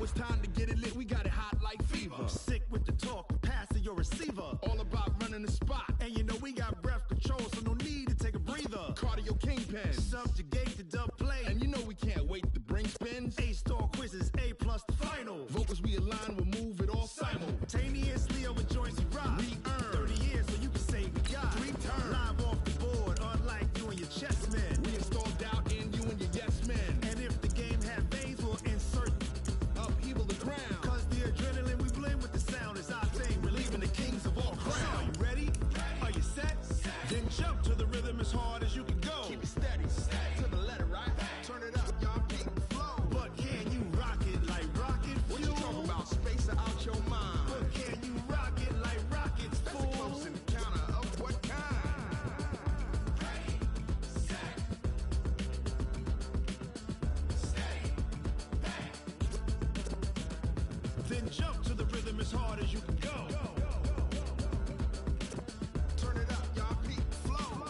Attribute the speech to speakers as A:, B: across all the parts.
A: it's time to get it lit, we got it hot like fever.
B: Sick with the talk, passing your receiver.
A: All about running the spot.
B: And you know we got breath control, so no need to take a breather.
A: Cardio kingpin.
B: Subjugate the dub play.
A: And you know we can't wait to bring spins.
B: A-star quizzes, A+ the final.
A: Vocals we align, we'll move it all
B: simultaneously over joints we rock.
A: We earn
B: 30 years, so you can say we got
A: 3 turns.
B: Live off the board, unlike you and your chess men.
A: We install doubt in you and your yes men.
B: And if the game had veins, we'll insert
A: upheaval the ground.
B: Cause the adrenaline we blend with the sound is our thing. Relieving the kings of all crowns. So are you ready? Are you set? Then jump to the rhythm as hard as you can go.
A: Keep it steady, to the letter, right? Turn it up, y'all, keep the flow.
B: But can you rock it like rocket fuel?
A: What you talking about? Space out your mind.
B: But can you rock it like rockets,
A: That's
B: fool?
A: a close encounter of what kind?
C: Ready, set, steady, bang.
B: Then jump to the rhythm as hard as you can go.
A: Turn it up, y'all, keep the flow.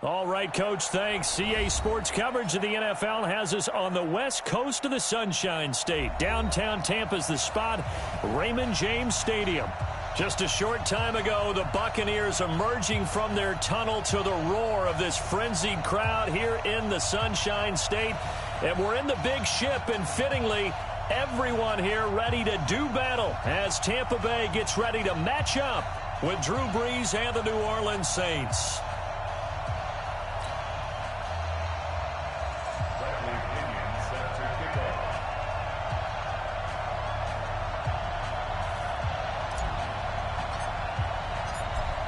D: All right, Coach, thanks. CA Sports coverage of the NFL has us on the west coast of the Sunshine State. Downtown Tampa's the spot, Raymond James Stadium. Just a short time ago, the Buccaneers emerging from their tunnel to the roar of this frenzied crowd here in the Sunshine State. And we're in the big ship, and fittingly, everyone here ready to do battle as Tampa Bay gets ready to match up with Drew Brees and the New Orleans Saints.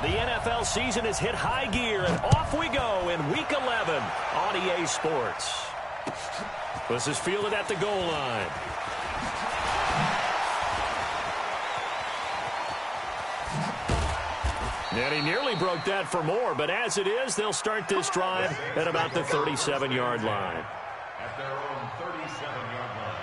D: The NFL season has hit high gear, and off we go in Week 11 on EA Sports. This is fielded at the goal line. And he nearly broke that for more, but as it is, they'll start this drive at about the 37-yard line.
E: At their own 37-yard line.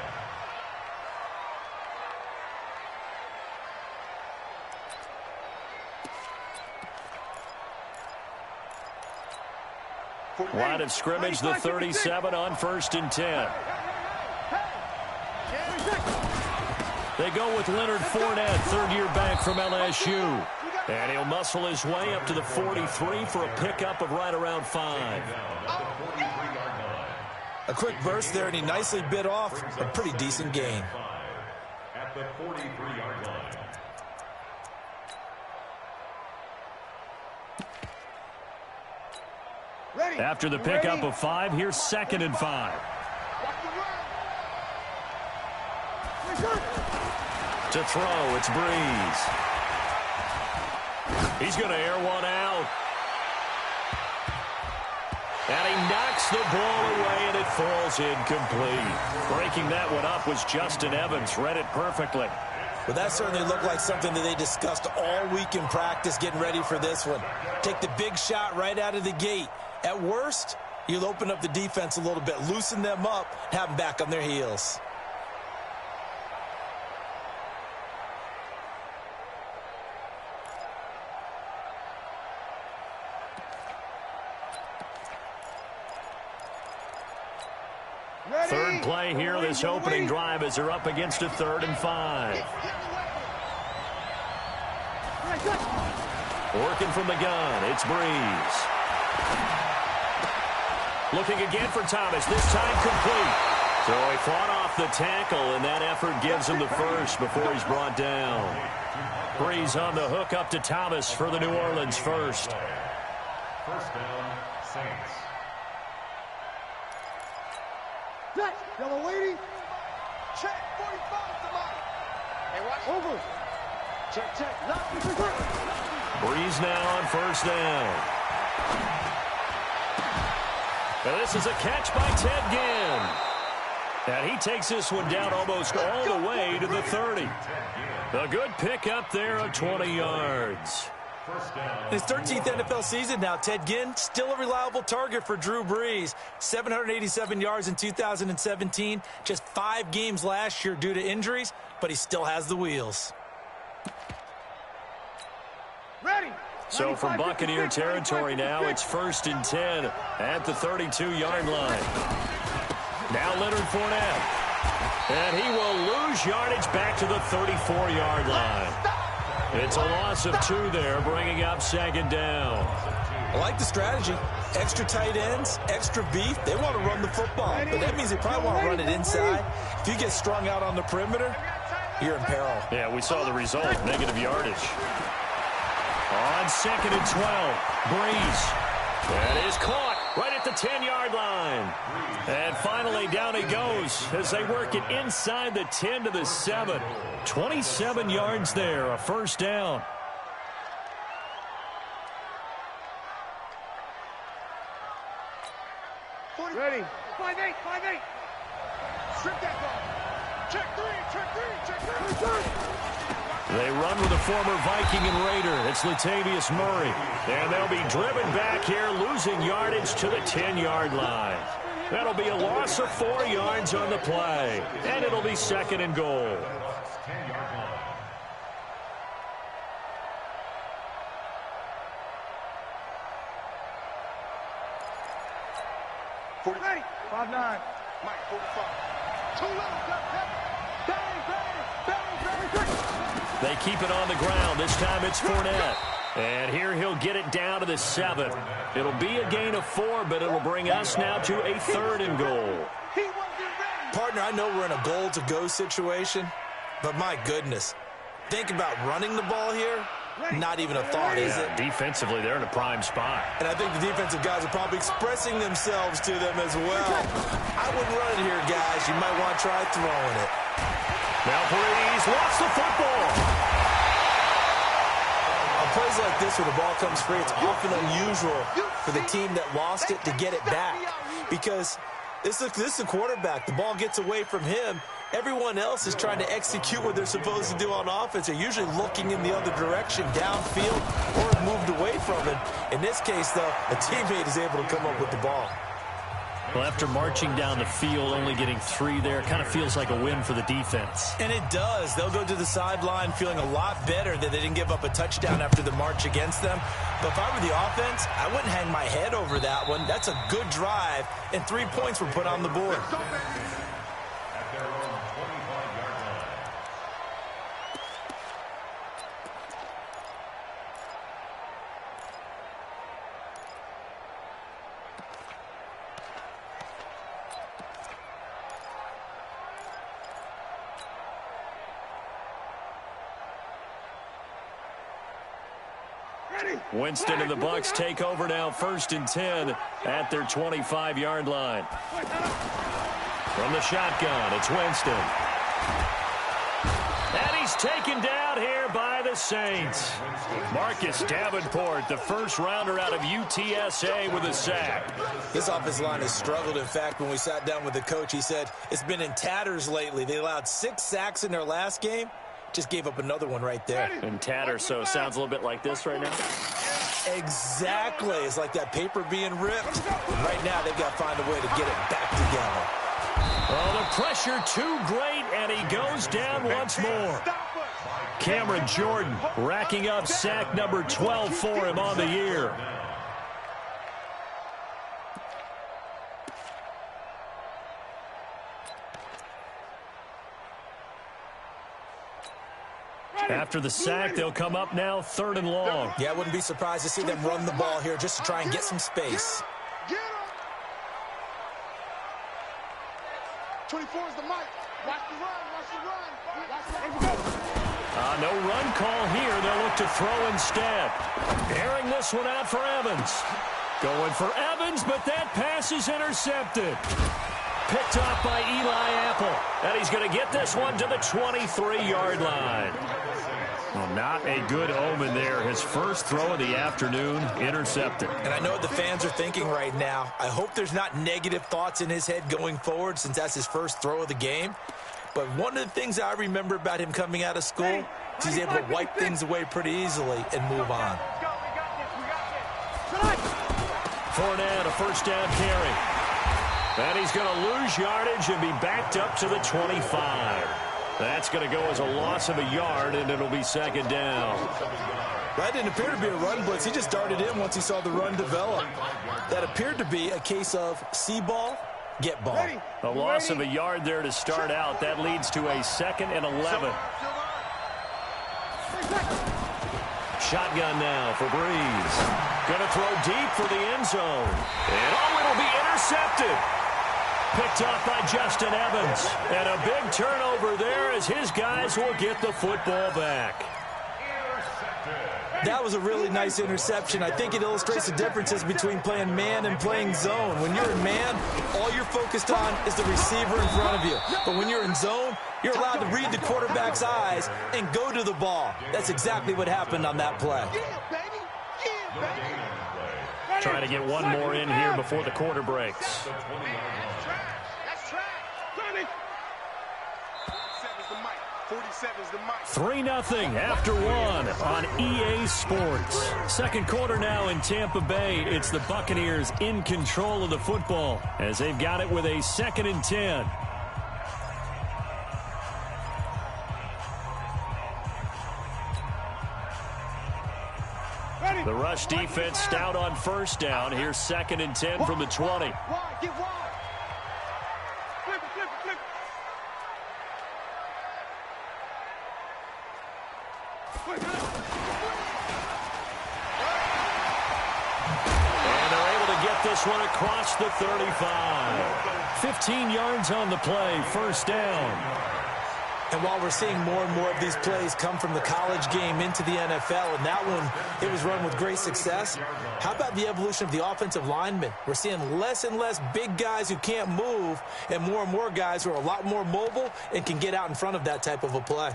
D: Line of scrimmage, the 37 on 1st and 10. They go with Leonard Fournette, third-year back from LSU. And he'll muscle his way up to the 43 for a pickup of right around 5.
F: A quick burst there, and he nicely bit off a pretty decent gain.
E: At the 43-yard line.
D: After the pickup of 5, here's 2nd and 5. To throw, it's Brees. He's going to air one out. And he knocks the ball away, and it falls incomplete. Breaking that one up was Justin Evans. Read it perfectly.
F: Well, that certainly looked like something that they discussed all week in practice getting ready for this one. Take the big shot right out of the gate. At worst, you'll open up the defense a little bit, loosen them up, have them back on their heels.
D: Third play here, this opening drive, as they're up against a 3rd and 5. Working from the gun, it's Brees. Looking again for Thomas, this time complete. So he fought off the tackle, and that effort gives him the first before he's brought down. Brees on the hook up to Thomas for the New Orleans first.
E: First down, Saints.
G: Yellow waiting. Check. 45 to line. Hey, watch. Over. Check.
D: Brees now on 1st down. Now this is a catch by Ted Ginn. And he takes this one down almost all the way to the 30. A good pickup there of 20 yards.
F: His 13th NFL season now, Ted Ginn, still a reliable target for Drew Brees. 787 yards in 2017, just 5 games last year due to injuries, but he still has the wheels.
G: Ready.
D: So from Buccaneer territory now, it's 1st and 10 at the 32-yard line. Now Leonard Fournette. And he will lose yardage back to the 34-yard line. It's a loss of 2 there, bringing up second down.
F: I like the strategy. Extra tight ends, extra beef. They want to run the football, but that means they probably want to run it inside. If you get strung out on the perimeter, you're in peril.
D: Yeah, we saw the result, negative yardage. On second and 12, Breeze. That is caught right at the 10-yard line. And finally, down he goes as they work it inside the 10 to the 7. 27 yards there, a first down.
G: Ready. 5-8, 5-8. Strip that ball. Check 3, check 3, check 3.
D: They run with a former Viking and Raider. It's Latavius Murray. And they'll be driven back here, losing yardage to the 10-yard line. That'll be a loss of 4 yards on the play. And it'll be second and goal.
G: Ready. 5-9. Mike, 45. Too low. Bang, bang, bang, bang.
D: They keep it on the ground. This time it's Fournette. And here he'll get it down to the 7. It'll be a gain of 4, but it'll bring us now to a third and goal.
F: Partner, I know we're in a goal-to-go situation, but my goodness, think about running the ball here. Not even a thought, is it?
D: Defensively, they're in a prime spot.
F: And I think the defensive guys are probably expressing themselves to them as well. I wouldn't run it here, guys. You might want to try throwing it.
D: Now Breeze lost the football.
F: On plays like this where the ball comes free, it's often unusual for the team that lost it to get it back. Because this is the quarterback. The ball gets away from him. Everyone else is trying to execute what they're supposed to do on offense. They're usually looking in the other direction, downfield, or have moved away from it. In this case, though, a teammate is able to come up with the ball.
D: Well, after marching down the field, only getting 3 there, kind of feels like a win for the defense.
F: And it does. They'll go to the sideline feeling a lot better that they didn't give up a touchdown after the march against them. But if I were the offense, I wouldn't hang my head over that one. That's a good drive, and 3 points were put on the board.
D: Winston and the Bucs take over now, 1st and 10 at their 25-yard line. From the shotgun, it's Winston. And he's taken down here by the Saints. Marcus Davenport, the first rounder out of UTSA, with a sack.
F: This offensive line has struggled. In fact, when we sat down with the coach, he said it's been in tatters lately. They allowed 6 sacks in their last game. Just gave up another one right there.
D: In tatters, so it sounds a little bit like this right now.
F: Exactly. It's like that paper being ripped. And right now, they've got to find a way to get it back together.
D: Oh, the pressure too great, and he goes down once more. Cameron Jordan racking up sack number 12 for him on the year. After the sack, they'll come up now 3rd and long.
F: Yeah, I wouldn't be surprised to see them run the ball here just to try and get some space.
G: 24 is the mic. Watch the run, watch the run.
D: No run call here. They'll look to throw instead. Airing this one out for Evans. Going for Evans, but that pass is intercepted. Picked off by Eli Apple. And he's going to get this one to the 23-yard line. Well, not a good omen there. His first throw of the afternoon, intercepted.
F: And I know what the fans are thinking right now. I hope there's not negative thoughts in his head going forward since that's his first throw of the game. But one of the things I remember about him coming out of school is he's able to wipe things away pretty easily and move on.
D: Fournette, a first down carry. And he's going to lose yardage and be backed up to the 25. That's going to go as a loss of a yard, and it'll be second down.
F: That didn't appear to be a run blitz. He just darted in once he saw the run develop. That appeared to be a case of see ball, get ball.
D: A loss of a yard there to start out. That leads to a 2nd and 11. Shotgun now for Breeze. Going to throw deep for the end zone. And it'll be intercepted. Picked off by Justin Evans. And a big turnover there as his guys will get the football back.
F: That was a really nice interception. I think it illustrates the differences between playing man and playing zone. When you're in man, all you're focused on is the receiver in front of you. But when you're in zone, you're allowed to read the quarterback's eyes and go to the ball. That's exactly what happened on that play.
D: Trying to get one more in here before the quarter breaks. 3-0 after one on EA Sports. Second quarter now in Tampa Bay. It's the Buccaneers in control of the football as they've got it with a 2nd and 10. The rush defense stout on first down. Here's 2nd and 10 from the 20.
G: Get wide. Flip it.
D: And they're able to get this one across the 35. 15 yards on the play, first down.
F: And while we're seeing more and more of these plays come from the college game into the NFL, and that one, it was run with great success, how about the evolution of the offensive linemen? We're seeing less and less big guys who can't move and more guys who are a lot more mobile and can get out in front of that type of a play.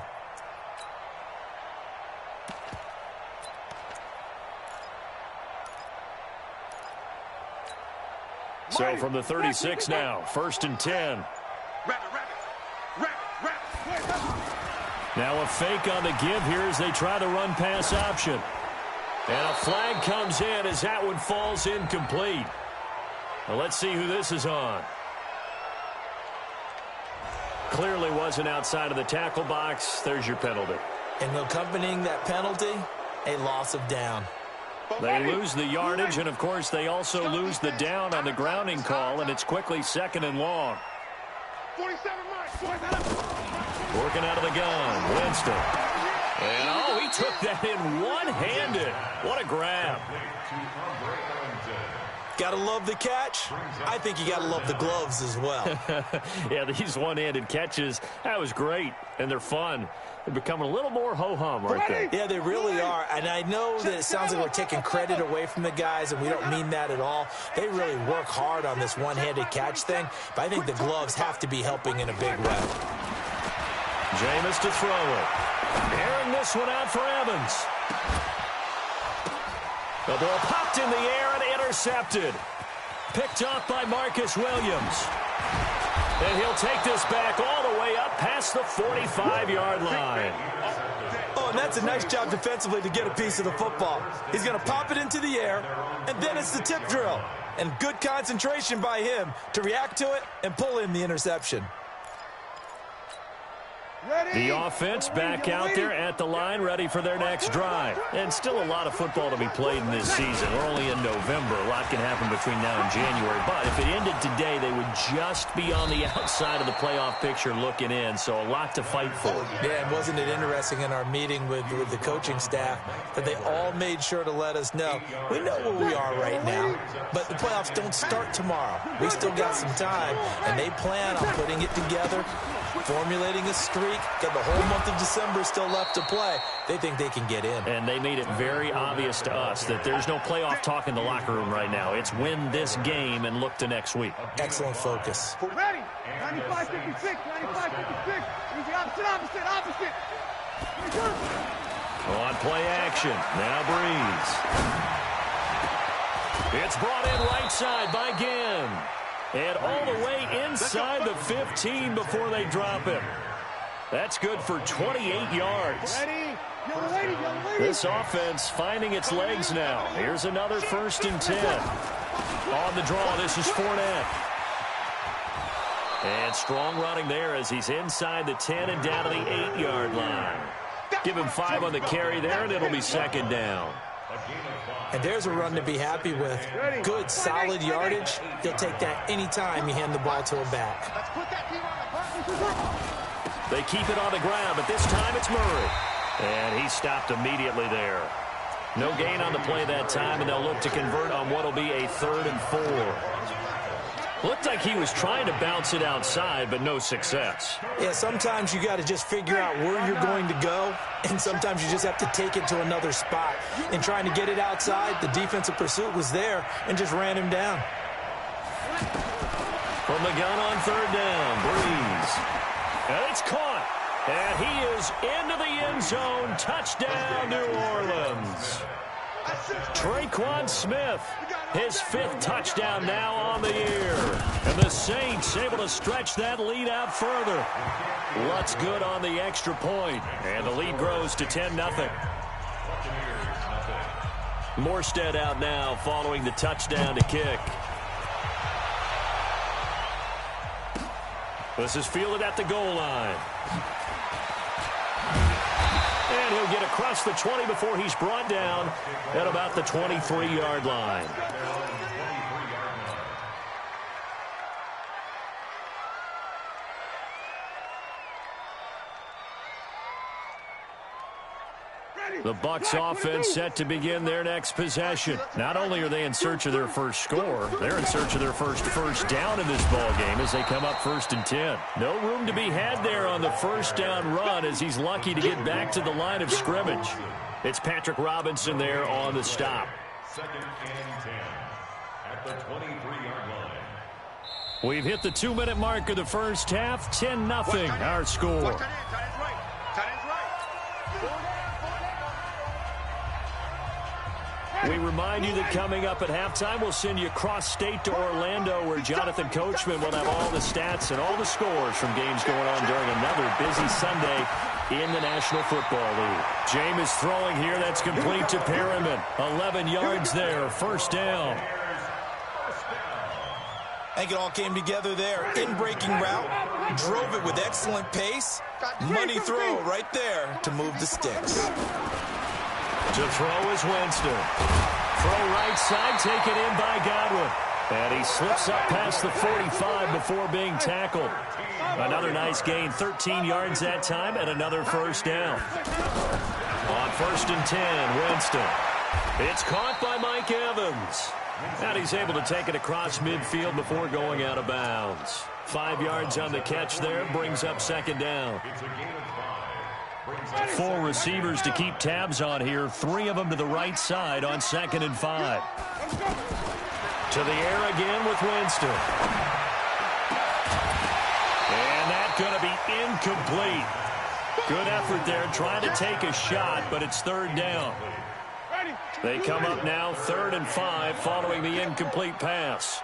D: So from the 36 now, 1st and 10. Now a fake on the give here as they try to run pass option. And a flag comes in as that one falls incomplete. Well, let's see who this is on. Clearly wasn't outside of the tackle box. There's your penalty.
F: And accompanying that penalty, a loss of down.
D: They lose the yardage, and of course they also lose the down on the grounding call, and it's quickly 2nd and long.
G: 47 marks.
D: Working out of the gun, Winston. And, he took that in one-handed. What a grab.
F: Got to love the catch. I think you got to love the gloves as well.
D: Yeah, these one-handed catches, that was great, and they're fun. They're becoming a little more ho-hum right there.
F: Yeah, they really are. And I know that it sounds like we're taking credit away from the guys, and we don't mean that at all. They really work hard on this one-handed catch thing, but I think the gloves have to be helping in a big way.
D: Jameis to throw it. Airing this one out for Evans. The ball popped in the air and intercepted. Picked off by Marcus Williams. And he'll take this back all the way up past the 45-yard line.
F: Oh, and that's a nice job defensively to get a piece of the football. He's going to pop it into the air, and then it's the tip drill. And good concentration by him to react to it and pull in the interception.
D: The offense back out there at the line, ready for their next drive. And still a lot of football to be played in this season. We're only in November. A lot can happen between now and January. But if it ended today, they would just be on the outside of the playoff picture looking in. So a lot to fight for.
F: Yeah, and wasn't it interesting in our meeting with the coaching staff that they all made sure to let us know, we know where we are right now, but the playoffs don't start tomorrow. We still got some time, and they plan on putting it together, formulating a streak. Got the whole month of December still left to play. They think they can get in.
D: And they made it very obvious to us that there's no playoff talk in the locker room right now. It's win this game and look to next week.
F: Excellent focus.
G: Ready? 95-56, 95-56. Easy, opposite.
D: On play action. Now Breeze. It's brought in right side by Ginn. And all the way inside the 15 before they drop him. That's good for 28 yards.
G: Ready? Young lady.
D: This offense finding its legs now. Here's another 1st and 10. On the draw, this is Fournette. And strong running there as he's inside the 10 and down to the 8-yard line. Give him 5 on the carry there, and it'll be 2nd down.
F: And there's a run to be happy with. Good, solid yardage. He'll take that anytime you hand the ball to him back.
G: Let's put that team on the bus.
D: They keep it on the ground, but this time it's Murray. And he stopped immediately there. No gain on the play that time, and they'll look to convert on what will be a 3rd and 4. Looked like he was trying to bounce it outside, but no success.
F: Yeah, sometimes you got to just figure out where you're going to go, and sometimes you just have to take it to another spot. And trying to get it outside, the defensive pursuit was there and just ran him down.
D: From the gun on 3rd down, Breeze. And it's caught. And he is into the end zone. Touchdown, New Orleans. Traquan Smith, his 5th touchdown now on the year. And the Saints able to stretch that lead out further. What's good on the extra point? And the lead grows to 10-0. Morstead out now following the touchdown to kick. This is fielded at the goal line. And he'll get across the 20 before he's brought down at about the 23-yard line. The Bucs offense set to begin their next possession. Not only are they in search of their first score, they're in search of their first down in this ball game as they come up 1st and 10. No room to be had there on the 1st down run as he's lucky to get back to the line of scrimmage. It's Patrick Robinson there on the stop.
E: 2nd and 10 at the 23-yard line.
D: We've hit the 2-minute mark of the first half. 10-0 our score. We remind you that coming up at halftime, we'll send you cross-state to Orlando, where Jonathan Coachman will have all the stats and all the scores from games going on during another busy Sunday in the National Football League. Jameis throwing here. That's complete to Perriman. 11 yards there. 1st down.
F: I think it all came together there. In-breaking route. Drove it with excellent pace. Money throw right there to move the sticks.
D: To throw is Winston. Throw right side, taken in by Godwin. And he slips up past the 45 before being tackled. Another nice gain, 13 yards that time, and another 1st down. On 1st and 10, Winston. It's caught by Mike Evans. And he's able to take it across midfield before going out of bounds. 5 yards on the catch there, brings up 2nd down. 4 receivers to keep tabs on here. 3 of them to the right side on 2nd and 5. To the air again with Winston. And that's going to be incomplete. Good effort there trying to take a shot, but it's 3rd down. They come up now 3rd and 5 following the incomplete pass.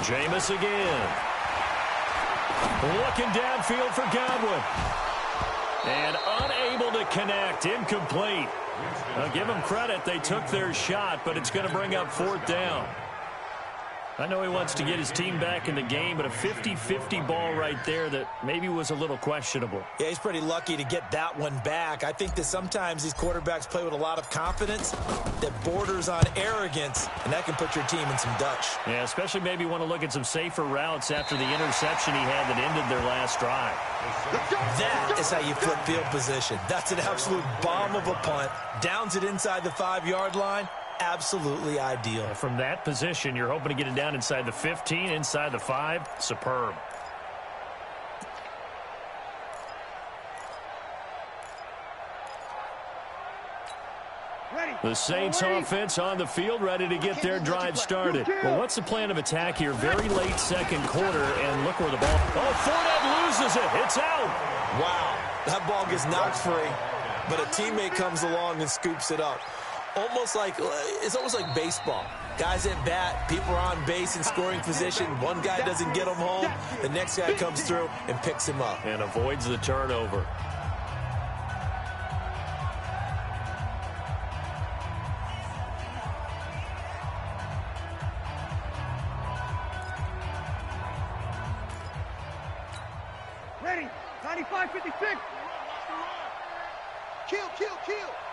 D: Jameis again. Looking downfield for Godwin. And unable to connect. Incomplete. I'll give them credit. They took their shot, but it's going to bring up 4th down. I know he wants to get his team back in the game, but a 50-50 ball right there that maybe was a little questionable.
F: Yeah, he's pretty lucky to get that one back. I think that sometimes these quarterbacks play with a lot of confidence that borders on arrogance, and that can put your team in some Dutch.
D: Yeah, especially maybe want to look at some safer routes after the interception he had that ended their last drive.
F: That is how you flip field position. That's an absolute bomb of a punt. Downs it inside the 5-yard line. Absolutely ideal.
D: From that position, you're hoping to get it down inside the 15, inside the 5. Superb. The Saints offense on the field, ready to get their drive started. Well, what's the plan of attack here? Very late 2nd quarter, and look where the ball... Oh, Fournette loses it. It's out.
F: Wow. That ball gets knocked free, but a teammate comes along and scoops it up. It's almost like baseball. Guys at bat, people are on base in scoring position. One guy doesn't get him home. The next guy comes through and picks him up.
D: And avoids the turnover.
G: Ready. 95, 56. Kill.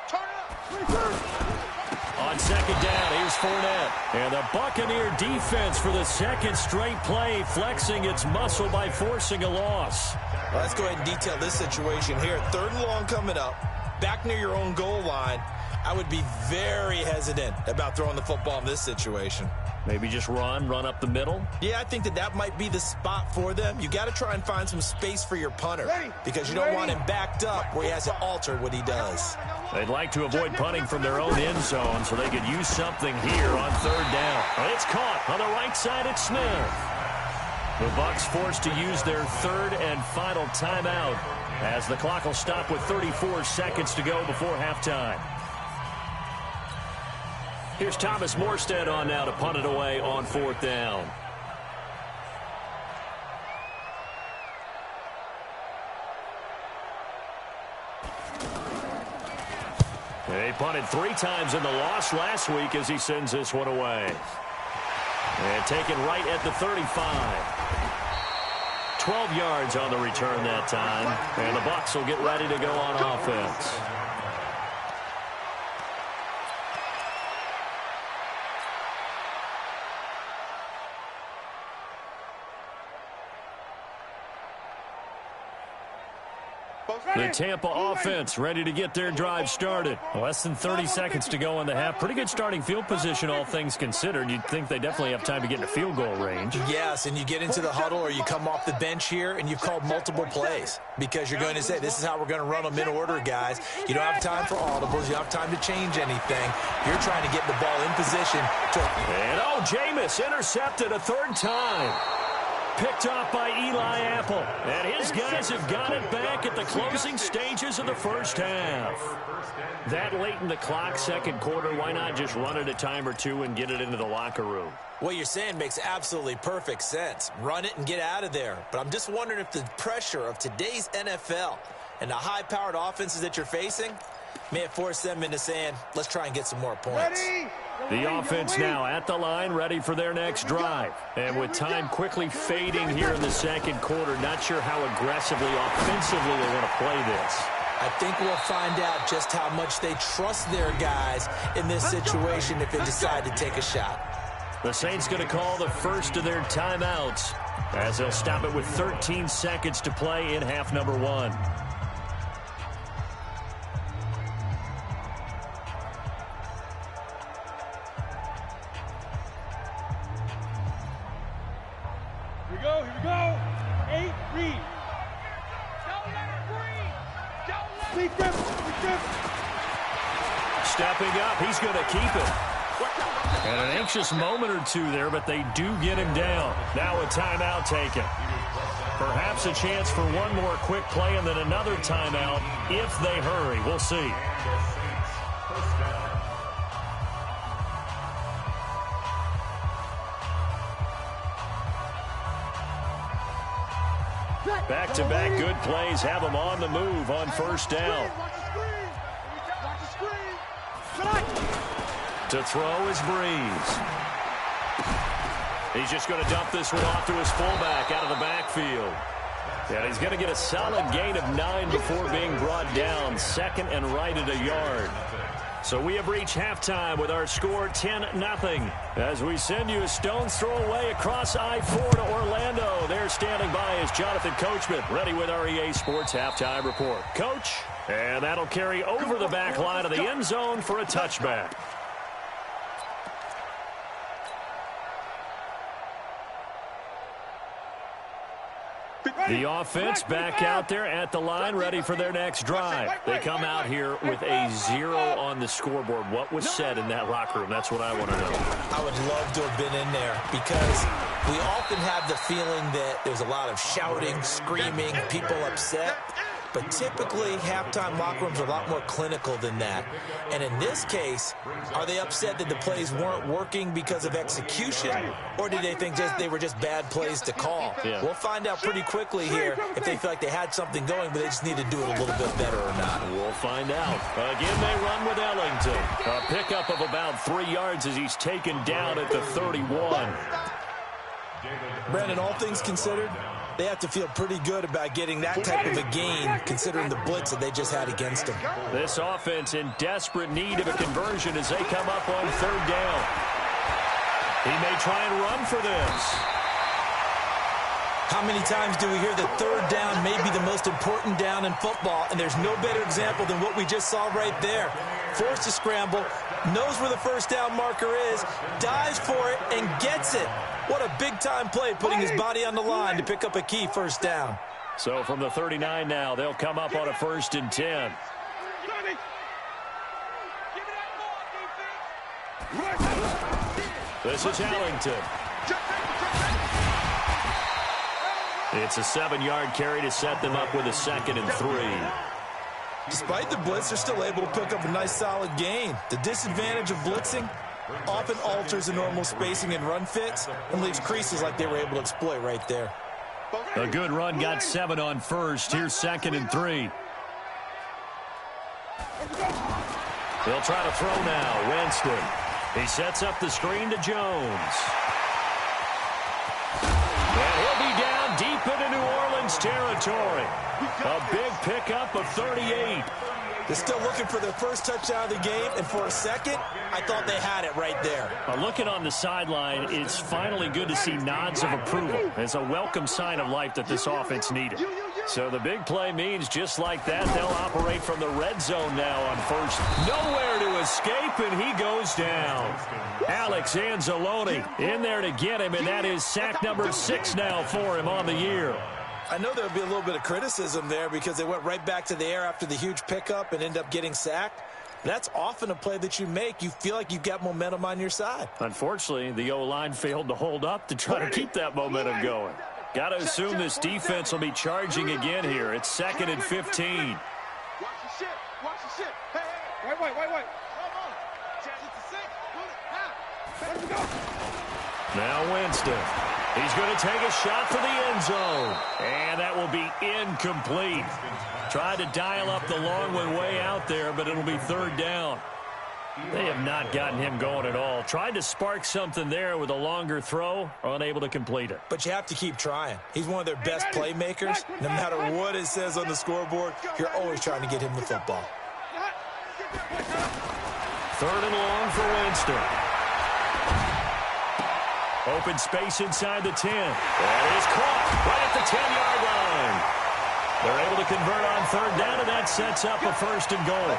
G: Turn it up.
D: On second down, here's Fournette. And the Buccaneer defense for the second straight play, flexing its muscle by forcing a loss.
F: Well, let's go ahead and detail this situation here. 3rd and long coming up, back near your own goal line. I would be very hesitant about throwing the football in this situation.
D: Maybe just run up the middle?
F: Yeah, I think that might be the spot for them. You got to try and find some space for your punter because you don't want him backed up where he has to alter what he does.
D: They'd like to avoid punting from their own end zone so they could use something here on 3rd down. It's caught on the right side at Smith. The Bucs forced to use their 3rd and final timeout as the clock will stop with 34 seconds to go before halftime. Here's Thomas Morstead on now to punt it away on 4th down. They punted 3 times in the loss last week as he sends this one away. And taken right at the 35. 12 yards on the return that time. And the Bucs will get ready to go on offense. The Tampa offense ready to get their drive started. Less than 30 seconds to go in the half. Pretty good starting field position, all things considered. You'd think they definitely have time to get into field goal range.
F: Yes, and you get into the huddle or you come off the bench here and you've called multiple plays because you're going to say, this is how we're going to run them in order, guys. You don't have time for audibles. You don't have time to change anything. You're trying to get the ball in position.
D: And, Jameis intercepted a 3rd time. Picked off by Eli Apple. And his guys have got it back at the closing stages of the first half. That late in the clock, second quarter, why not just run it a time or two and get it into the locker room?
F: What you're saying makes absolutely perfect sense. Run it and get out of there. But I'm just wondering if the pressure of today's NFL and the high-powered offenses that you're facing may have forced them into saying, let's try and get some more points.
D: The offense now at the line, ready for their next drive. And with time quickly fading here in the second quarter, not sure how aggressively, offensively they want to play this.
F: I think we'll find out just how much they trust their guys in this situation if they decide to take a shot.
D: The Saints going to call the first of their timeouts as they'll stop it with 13 seconds to play in half number 1.
G: Here we go. 8, read. Don't let it breathe. Don't let it breathe.
D: Stepping up, he's going to keep it. And an anxious moment or two there, but they do get him down. Now a timeout taken. Perhaps a chance for one more quick play and then another timeout if they hurry. We'll see. Back-to-back good plays have them on the move on first down. To throw is Breeze. He's just going to dump this one off to his fullback out of the backfield. And he's going to get a solid gain of 9 before being brought down. 2nd and right at a yard. So we have reached halftime with our score 10-0. As we send you a stone's throw away across I-4 to Orlando. There standing by is Jonathan Coachman, ready with our EA Sports Halftime Report. Coach, and that'll carry over the back line of the end zone for a touchback. The offense back out there at the line, ready for their next drive. They come out here with a 0 on the scoreboard. What was said in that locker room? That's what I want to know.
F: I would love to have been in there because we often have the feeling that there's a lot of shouting, screaming, people upset. But typically, halftime locker rooms are a lot more clinical than that. And in this case, are they upset that the plays weren't working because of execution? Or did they think they were just bad plays to call?
D: Yeah.
F: We'll find out pretty quickly here if they feel like they had something going, but they just need to do it a little bit better or not.
D: We'll find out. Again, they run with Ellington. A pickup of about 3 yards as he's taken down at the 31.
F: Brandon, all things considered, They have to feel pretty good about getting that type of a gain, considering the blitz that they just had against them.
D: This offense in desperate need of a conversion as they come up on third down. He may try and run for this.
F: How many times do we hear that third down may be the most important down in football, and there's no better example than what we just saw right there. Forced to scramble, knows where the first down marker is, dives for it, and gets it. What a big-time play, putting his body on the line to pick up a key first down.
D: So from the 39 now, they'll come up on a 1st and 10. This is Allington. It's a 7-yard carry to set them up with a 2nd and 3.
F: Despite the blitz, they're still able to pick up a nice solid gain. The disadvantage of blitzing often alters the normal spacing and run fits and leaves creases like they were able to exploit right there.
D: A good run got 7 on 1st. Here's 2nd and 3. They'll try to throw now. Winston. He sets up the screen to Jones. And he'll be down deep into New Orleans territory. A big pickup of 38.
F: They're still looking for their first touchdown of the game, and for a second, I thought they had it right there.
D: Looking on the sideline, it's finally good to see nods of approval. It's a welcome sign of life that this offense needed. So the big play means just like that, they'll operate from the red zone now on 1st. Nowhere to escape, and he goes down. Alex Anzalone in there to get him, and that is sack number 6 now for him on the year.
F: I know there'll be a little bit of criticism there because they went right back to the air after the huge pickup and end up getting sacked. That's often a play that you make. You feel like you've got momentum on your side.
D: Unfortunately, the O-line failed to hold up to try to keep that momentum going. Got to assume this defense will be charging again here. It's 2nd and 15.
G: Watch your shit. Watch your shit. Hey, hey. Wait. Come on. Chance it to 6. Let it go.
D: Now Winston. He's going to take a shot for the end zone. And that will be incomplete. Tried to dial up the long one way out there, but it'll be 3rd down. They have not gotten him going at all. Tried to spark something there with a longer throw, unable to complete it.
F: But you have to keep trying. He's one of their best playmakers. No matter what it says on the scoreboard, you're always trying to get him the football.
D: 3rd and long for Winston. Open space inside the 10. That is caught right at the 10-yard line. They're able to convert on 3rd down, and that sets up a 1st and goal.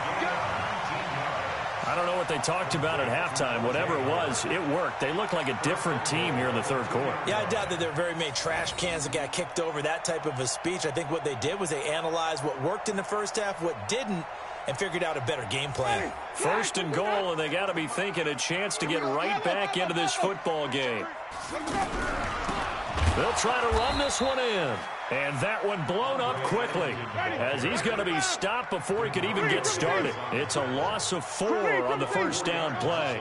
D: I don't know what they talked about at halftime. Whatever it was, it worked. They look like a different team here in the 3rd quarter.
F: Yeah, I doubt that there are very many trash cans that got kicked over, that type of a speech. I think what they did was they analyzed what worked in the first half, what didn't, and figured out a better game plan.
D: 1st and goal, and they got to be thinking a chance to get right back into this football game. They'll try to run this one in. And that one blown up quickly as he's going to be stopped before he could even get started. It's a loss of 4 on the 1st down play.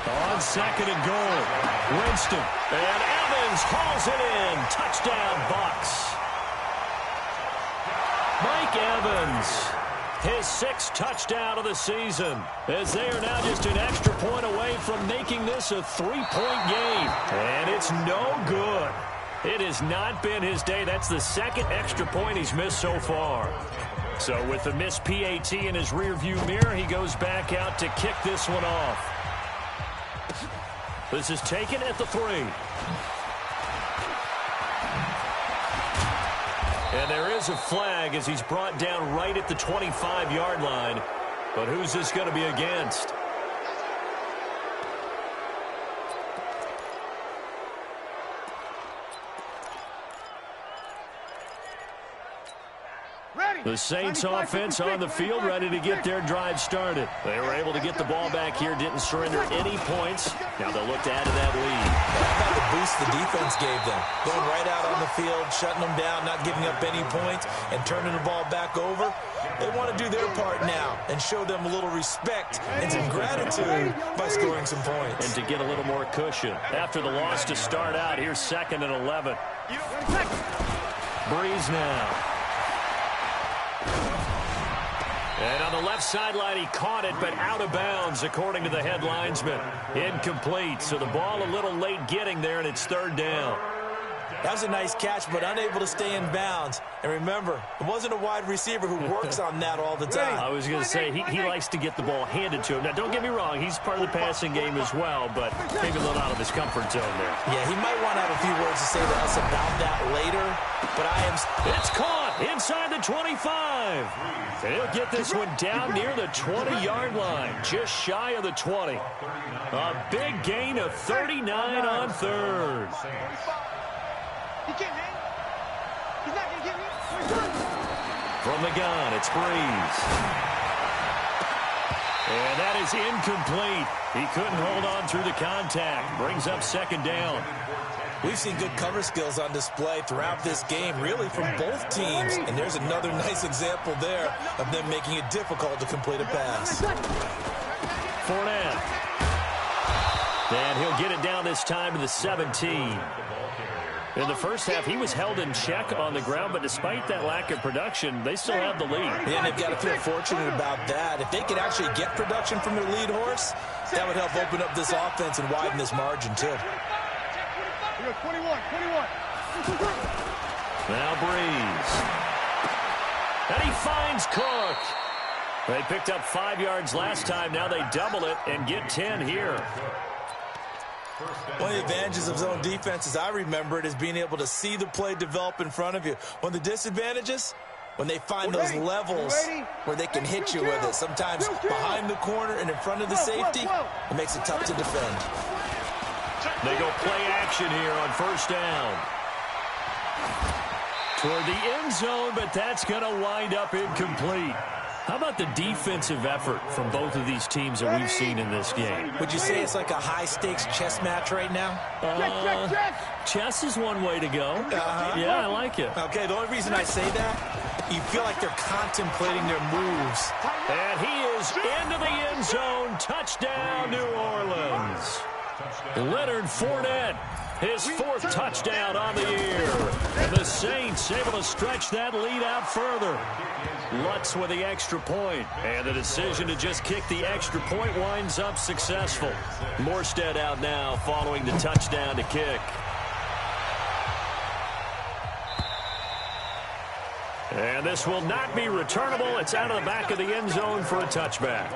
D: On 2nd and goal, Winston. And Evans hauls it in. Touchdown, Bucs. Mike Evans, his 6th touchdown of the season, as they are now just an extra point away from making this a 3-point game. And it's no good. It has not been his day. That's the 2nd extra point he's missed so far. So with the missed PAT in his rearview mirror, he goes back out to kick this one off. This is taken at the 3. And there is a flag as he's brought down right at the 25-yard line. But who's this going to be against? The Saints offense on the field, ready to get their drive started. They were able to get the ball back here, didn't surrender any points. Now they'll look to add to that lead.
F: How about the boost the defense gave them? Going right out on the field, shutting them down, not giving up any points, and turning the ball back over. They want to do their part now and show them a little respect and some gratitude by scoring some points.
D: And to get a little more cushion. After the loss to start out, here's 2nd and 11. Breeze now. And on the left sideline, he caught it, but out of bounds, according to the head linesman. Incomplete, so the ball a little late getting there, and it's 3rd down.
F: That was a nice catch, but unable to stay in bounds. And remember, it wasn't a wide receiver who works on that all the time.
D: I was going to say, he likes to get the ball handed to him. Now, don't get me wrong, he's part of the passing game as well, but maybe a little out of his comfort zone there.
F: Yeah, he might want to have a few words to say to us about that later, but
D: It's caught inside the 25. And he'll get this one down near the 20-yard line, just shy of the 20. A big gain of 39 on third.
G: He can't hang. He's not going to get me.
D: From the gun, it's Breeze. And that is incomplete. He couldn't hold on through the contact. Brings up second down.
F: We've seen good cover skills on display throughout this game, really from both teams. And there's another nice example there of them making it difficult to complete a pass.
D: Fournette. And he'll get it down this time to the 17. In the first half, he was held in check on the ground, but despite that lack of production, they still have the lead.
F: Yeah, and they've got to feel fortunate about that. If they could actually get production from their lead horse, that would help open up this offense and widen this margin, too.
G: 21.
D: Now Breeze. And he finds Cook. They picked up 5 yards last time. Now they double it and get 10 here.
F: One of the advantages of zone defense, as I remember it, is being able to see the play develop in front of you. One of the disadvantages, when they find those levels where they can hit you with it. Sometimes behind the corner and in front of the safety, it makes it tough to defend.
D: They go play action here on first down. Toward the end zone, but that's going to wind up incomplete. How about the defensive effort from both of these teams that we've seen in this game?
F: Would you say it's like a high-stakes chess match right now?
D: Chess is one way to go. Yeah, I like it.
F: Okay, the only reason I say that, you feel like they're contemplating their moves.
D: And he is into the end zone. Touchdown, New Orleans. Leonard Fournette, his 4th touchdown on the year. And the Saints able to stretch that lead out further. Lutz with the extra point, and the decision to just kick the extra point winds up successful. Morstead out now following the touchdown to kick. And this will not be returnable. It's out of the back of the end zone for a touchback.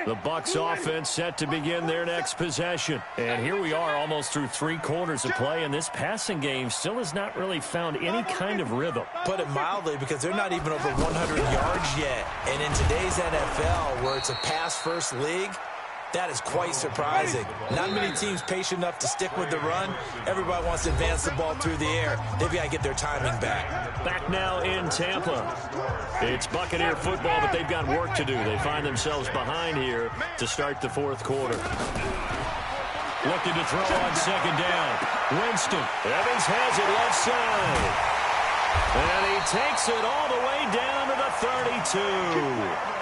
D: The Bucs offense set to begin their next possession. And here we are almost through 3 quarters of play, and this passing game still has not really found any kind of rhythm.
F: Put it mildly, because they're not even over 100 yards yet. And in today's NFL, where it's a pass-first league, that is quite surprising. Not many teams patient enough to stick with the run. Everybody wants to advance the ball through the air. They've got to get their timing back.
D: Back now in Tampa. It's Buccaneer football, but they've got work to do. They find themselves behind here to start the 4th quarter. Looking to throw on second down. Winston. Evans has it left side. And he takes it all the way down to the 32.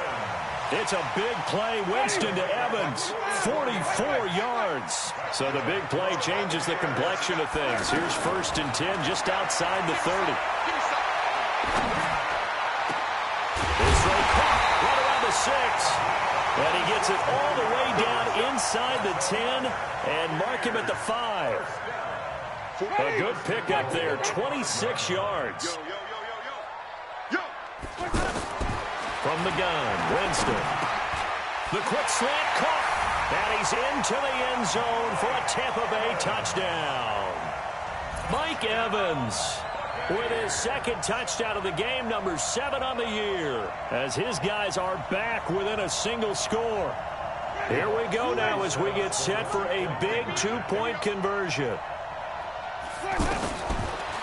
D: It's a big play. Winston to Evans. 44 yards. So the big play changes the complexion of things. Here's 1st and 10 just outside the 30. This throw caught right around the 6. And he gets it all the way down inside the 10 and mark him at the 5. A good pickup there. 26 yards. From the gun, Winston. The quick slant caught. And he's into the end zone for a Tampa Bay touchdown. Mike Evans with his 2nd touchdown of the game, number 7 on the year, as his guys are back within a single score. Here we go now as we get set for a big 2-point conversion.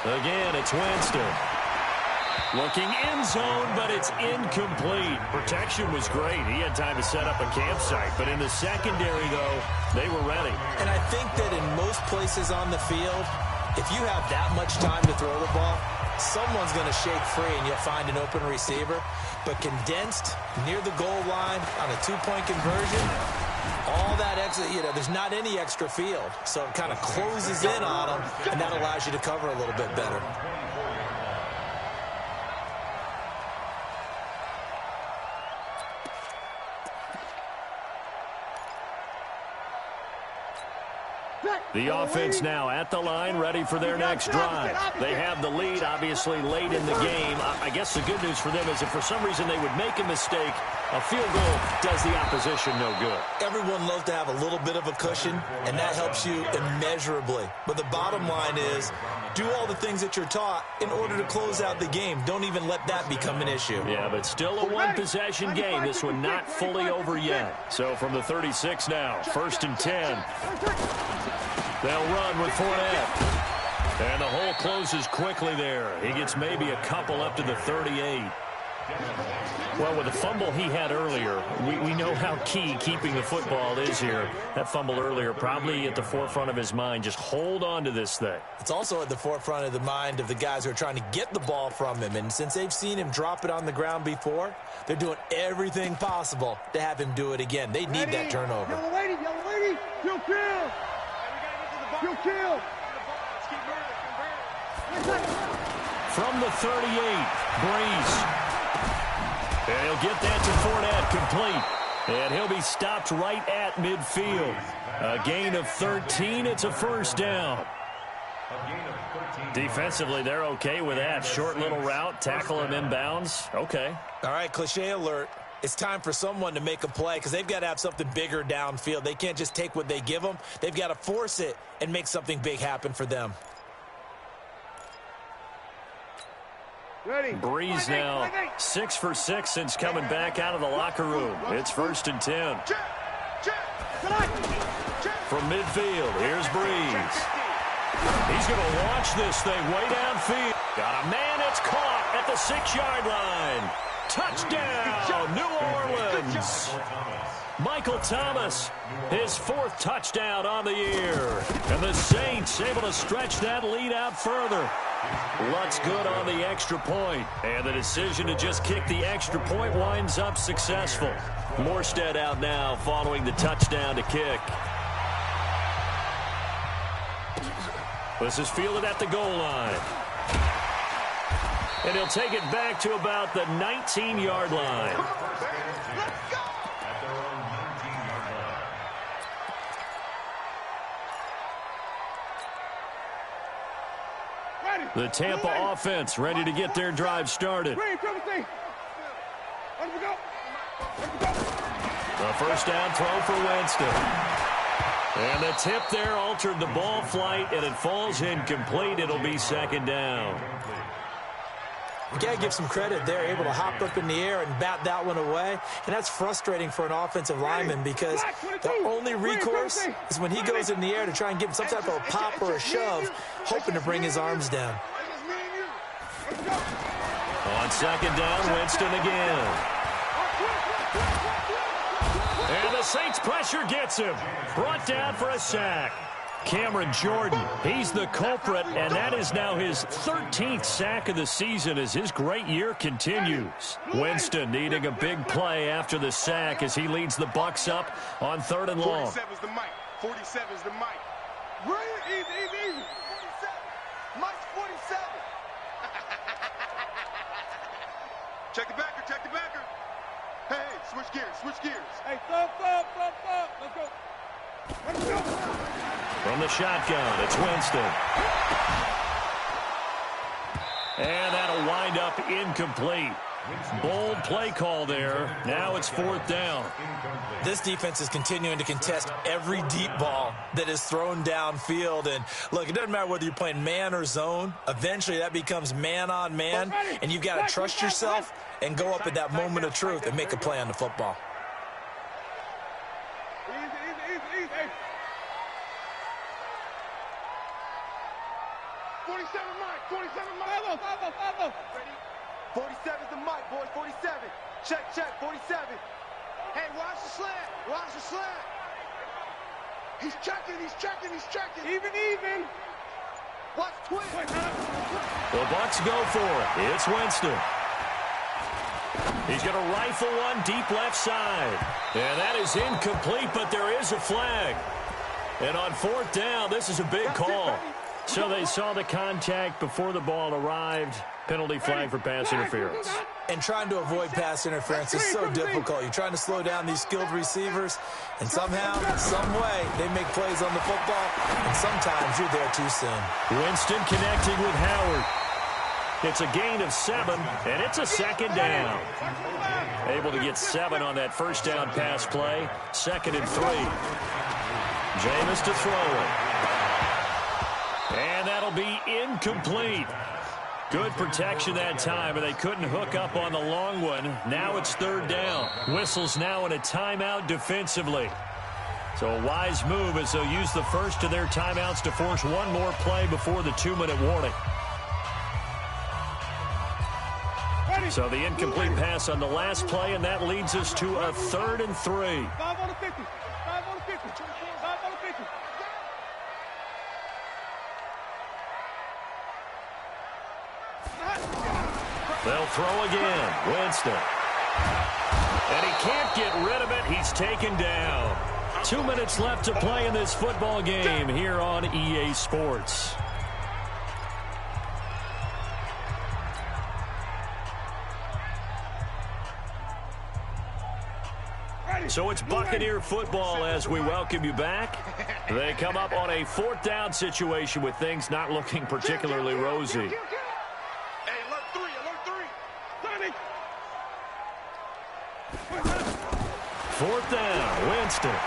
D: Again, it's Winston. Looking end zone, but it's incomplete. Protection was great. He had time to set up a campsite. But in the secondary, though, they were ready.
F: And I think that in most places on the field, if you have that much time to throw the ball, someone's going to shake free and you'll find an open receiver. But condensed near the goal line on a 2-point conversion, all that extra, there's not any extra field. So it kind of closes in on them, and that allows you to cover a little bit better.
D: The offense now at the line, ready for their next drive. They have the lead, obviously, late in the game. I guess the good news for them is if for some reason they would make a mistake, a field goal does the opposition no good.
F: Everyone loves to have a little bit of a cushion, and that helps you immeasurably. But the bottom line is, do all the things that you're taught in order to close out the game. Don't even let that become an issue.
D: Yeah, but still a one-possession game. This one not fully over yet. So from the 36 now, 1st and 10. They'll run with Fournette. And the hole closes quickly there. He gets maybe a couple up to the 38. Well, with the fumble he had earlier, we know how key keeping the football is here. That fumble earlier probably at the forefront of his mind. Just hold on to this thing.
F: It's also at the forefront of the mind of the guys who are trying to get the ball from him. And since they've seen him drop it on the ground before, they're doing everything possible to have him do it again. They need that turnover.
G: Yellow lady, kill. Kill.
D: From the 38, Breeze. And he'll get that to Fournette, complete. And he'll be stopped right at midfield. A gain of 13. It's a first down. Defensively, they're okay with that. Short little route, tackle him inbounds. Okay.
F: All right, cliche alert. It's time for someone to make a play because they've got to have something bigger downfield. They can't just take what they give them. They've got to force it and make something big happen for them.
D: Breeze now 6 for 6 since coming back out of the locker room. It's 1st and 10. From midfield, here's Breeze. He's going to launch this thing way downfield. Got a man, it's caught at the 6-yard line. Touchdown, New Orleans. Michael Thomas, his 4th touchdown on the year. And the Saints able to stretch that lead out further. Lutz good on the extra point. And the decision to just kick the extra point winds up successful. Morstead out now following the touchdown to kick. This is fielded at the goal line. And he'll take it back to about the 19-yard line. The Tampa offense ready to get their drive started. A first down throw for Winston. And the tip there altered the ball flight, and it falls incomplete. It'll be 2nd down.
F: You got to give some credit. They're able to hop up in the air and bat that one away. And that's frustrating for an offensive lineman because the only recourse is when he goes in the air to try and give him some type of a pop or a shove, hoping to bring his arms down.
D: On 2nd down, Winston again. And the Saints pressure gets him. Brought down for a sack. Cameron Jordan, he's the culprit, and that is now his 13th sack of the season as his great year continues. Winston needing a big play after the sack as he leads the Bucs up on 3rd and long.
G: 47's the mic. 47's the mic. Easy. 47. Mike's 47. Check the backer. Hey, switch gears. Hey, stop. Let's go.
D: From the shotgun, it's Winston. And that'll wind up incomplete. Bold play call there. Now it's 4th down.
F: This defense is continuing to contest every deep ball that is thrown downfield. And look, it doesn't matter whether you're playing man or zone. Eventually that becomes man on man. And you've got to trust yourself and go up at that moment of truth and make a play on the football.
G: Easy. 47 Mike. 47's the mic, boys. 47. Check. 47. Hey, watch the slant. He's checking. Even. Watch twist.
D: The Bucs go for it. It's Winston. He's going to rifle one deep left side. And that is incomplete, but there is a flag. And on 4th down, this is a big call. So they saw the contact before the ball arrived. Penalty flag for pass interference.
F: And trying to avoid pass interference is so difficult. You're trying to slow down these skilled receivers, and somehow, some way, they make plays on the football, and sometimes you're there too soon.
D: Winston connecting with Howard. It's a gain of 7, and it's a second down. Able to get 7 on that first down pass play. 2nd and 3. Jameis to throw it. And that'll be incomplete. Good protection that time, and they couldn't hook up on the long one. Now it's 3rd down. Whistles now in a timeout defensively. So a wise move as they'll use the first of their timeouts to force one more play before the 2-minute warning. So the incomplete pass on the last play, and that leads us to a 3rd and 3.
G: 5 on the 50. 5 on the 50. 5 on the 50.
D: They'll throw again. Winston. And he can't get rid of it. He's taken down. 2 minutes left to play in this football game here on EA Sports. So it's Buccaneer football as we welcome you back. They come up on a 4th down situation with things not looking particularly rosy.
G: Hey, alert 3, alert 3.
D: 4th down, Winston.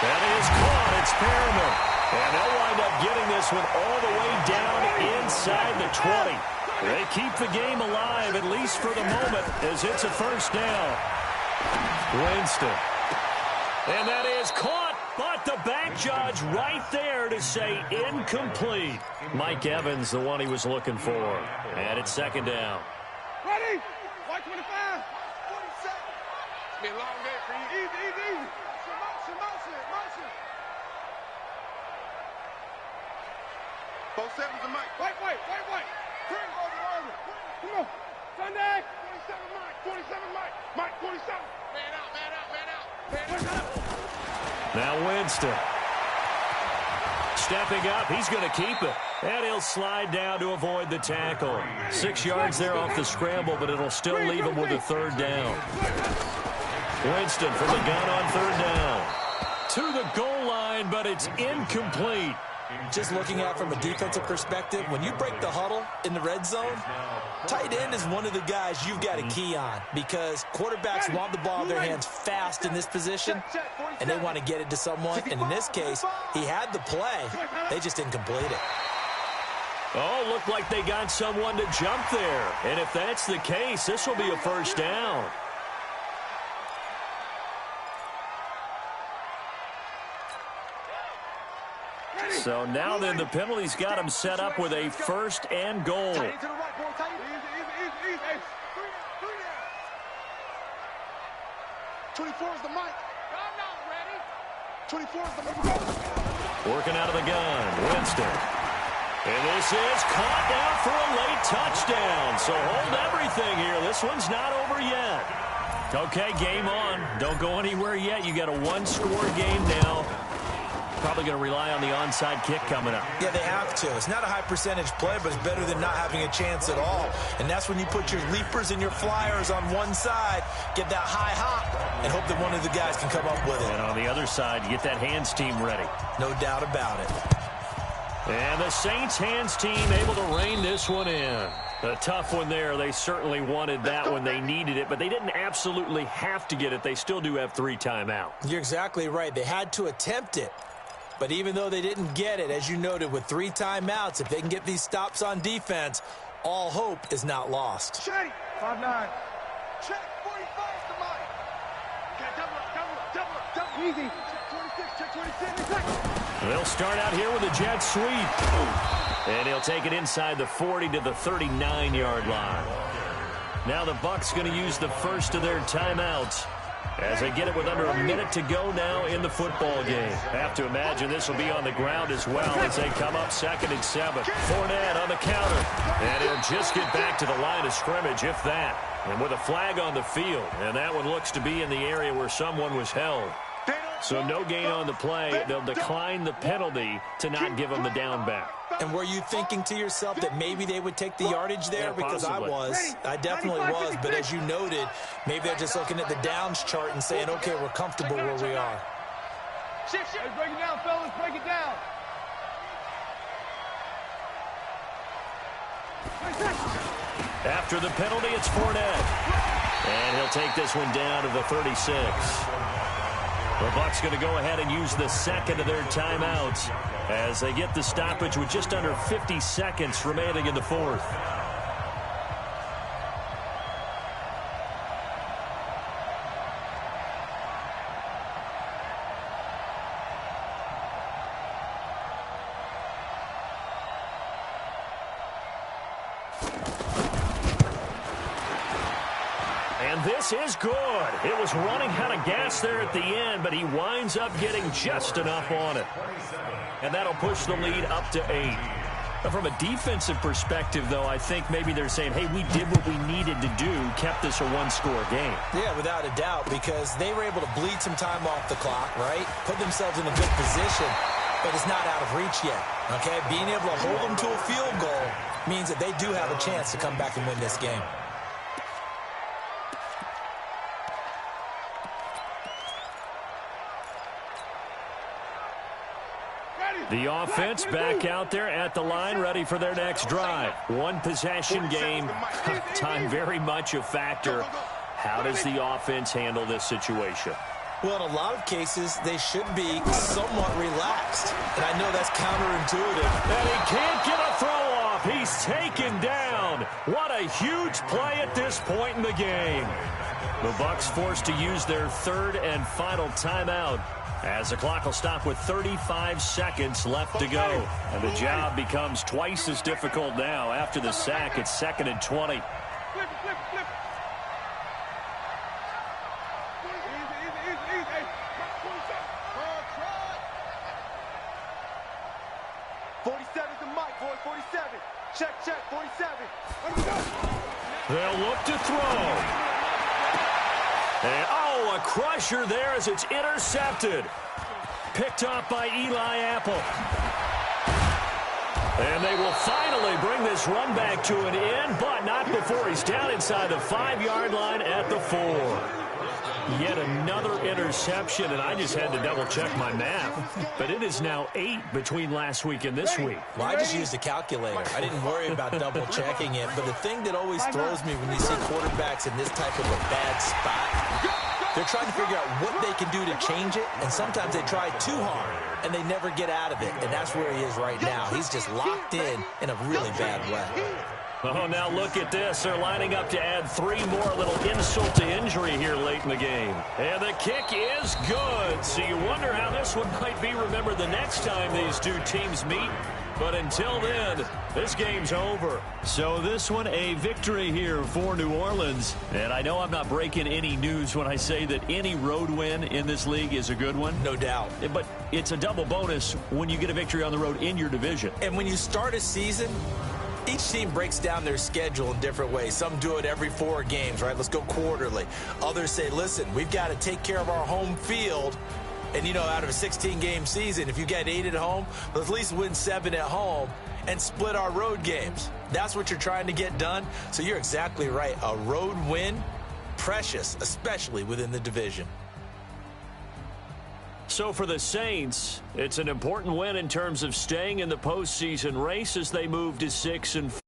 D: That is caught. It's Perriman. And they'll wind up getting this one all the way down inside the 20. They keep the game alive, at least for the moment, as it's a 1st down. Winston. And that is caught, but the back judge right there to say incomplete. Mike Evans, the one he was looking for. And it's 2nd down.
G: Ready? White 25. 47. It's been a long day for you. Easy, easy, easy. Motion. 47's the mic. White. Come on. Sunday. 27 Mike. Mike 27. Man out.
D: Now Winston. Stepping up, he's going to keep it. And he'll slide down to avoid the tackle. 6 yards there off the scramble, but it'll still leave him with a 3rd down. Winston from the gun on 3rd down. To the goal line, but it's incomplete.
F: Just looking at it from a defensive perspective, when you break the huddle in the red zone, tight end is one of the guys you've got to key on because quarterbacks want the ball in their hands fast in this position, and they want to get it to someone. And in this case, he had the play. They just didn't complete it.
D: Oh, looked like they got someone to jump there. And if that's the case, this will be a 1st down. So now then the penalty's got him set up with a 1st and goal.
G: 24's the mic. I'm not ready. 24's the mic.
D: Working out of the gun, Winston. And this is caught down for a late touchdown. So hold everything here. This one's not over yet. Okay, game on. Don't go anywhere yet. You got a 1-score game now. Probably going to rely on the onside kick coming up.
F: Yeah, they have to. It's not a high percentage play, but it's better than not having a chance at all. And that's when you put your leapers and your flyers on one side, get that high hop, and hope that one of the guys can come up with it.
D: And on the other side, you get that hands team ready.
F: No doubt about it.
D: And the Saints hands team able to rein this one in. A tough one there. They certainly wanted that one. They needed it, but they didn't absolutely have to get it. They still do have 3 timeouts.
F: You're exactly right. They had to attempt it. But even though they didn't get it, as you noted, with 3 timeouts, if they can get these stops on defense, all hope is not lost.
G: Check. 5-9. Check. 45's the mic. Okay, double up. Easy. Check 26.
D: They'll start out here with a jet sweep. And he'll take it inside the 40 to the 39-yard line. Now the Bucs going to use the first of their timeouts as they get it with under a minute to go now in the football game. Have to imagine this will be on the ground as well as they come up 2nd and 7. Fournette on the counter. And he'll just get back to the line of scrimmage, if that. And with a flag on the field. And that one looks to be in the area where someone was held. So no gain on the play. They'll decline the penalty to not give them the down back.
F: And were you thinking to yourself that maybe they would take the yardage there?
D: Yeah,
F: because
D: possibly.
F: I definitely was. But as you noted, maybe they're just looking at the downs chart and saying, okay, we're comfortable where we are.
G: Hey, break it down, fellas. Break it down.
D: After the penalty, it's Fournette. And he'll take this one down to the 36. The Bucs going to go ahead and use the second of their timeouts as they get the stoppage with just under 50 seconds remaining in the fourth. And this is good. It was running out of gas there at the end, but he winds up getting just enough on it. And that'll push the lead up to 8. But from a defensive perspective, though, I think maybe they're saying, hey, we did what we needed to do, kept this a one-score game.
F: Yeah, without a doubt, because they were able to bleed some time off the clock, right? Put themselves in a good position, but it's not out of reach yet, okay? Being able to hold them to a field goal means that they do have a chance to come back and win this game.
D: The offense back out there at the line, ready for their next drive. One possession game, time very much a factor. How does the offense handle this situation?
F: Well, in a lot of cases, they should be somewhat relaxed. And I know that's counterintuitive.
D: And he can't get a throw off. He's taken down. What a huge play at this point in the game. The Bucs forced to use their third and final timeout, as the clock will stop with 35 seconds left to go. And the job becomes twice as difficult now. After the sack, it's 2nd and 20.
G: Flip, flip, flip. Easy. Hey, 47's the mic, boy. 47. Check, 47.
D: They'll look to throw. And, a crusher there as it's intercepted. Picked up by Eli Apple. And they will finally bring this run back to an end, but not before he's down inside the 5-yard line at the 4. Yet another interception, and I just had to double-check my math. But it is now 8 between last week and this week.
F: Well, I just used a calculator. I didn't worry about double-checking it. But the thing that always throws me when you see quarterbacks in this type of a bad spot, they're trying to figure out what they can do to change it, and sometimes they try too hard, and they never get out of it. And that's where he is right now. He's just locked in a really bad way.
D: Oh, now look at this. They're lining up to add 3 more, little insult to injury here late in the game. And the kick is good. So you wonder how this one might be remembered the next time these two teams meet. But until then, this game's over. So this one, a victory here for New Orleans. And I know I'm not breaking any news when I say that any road win in this league is a good one.
F: No doubt.
D: But it's a double bonus when you get a victory on the road in your division.
F: And when you start a season, each team breaks down their schedule in different ways. Some do it every 4 games, right? Let's go quarterly. Others say, listen, we've got to take care of our home field. And, out of a 16-game season, if you get 8 at home, let's at least win 7 at home and split our road games. That's what you're trying to get done. So you're exactly right. A road win, precious, especially within the division.
D: So for the Saints, it's an important win in terms of staying in the postseason race as they move to 6-4.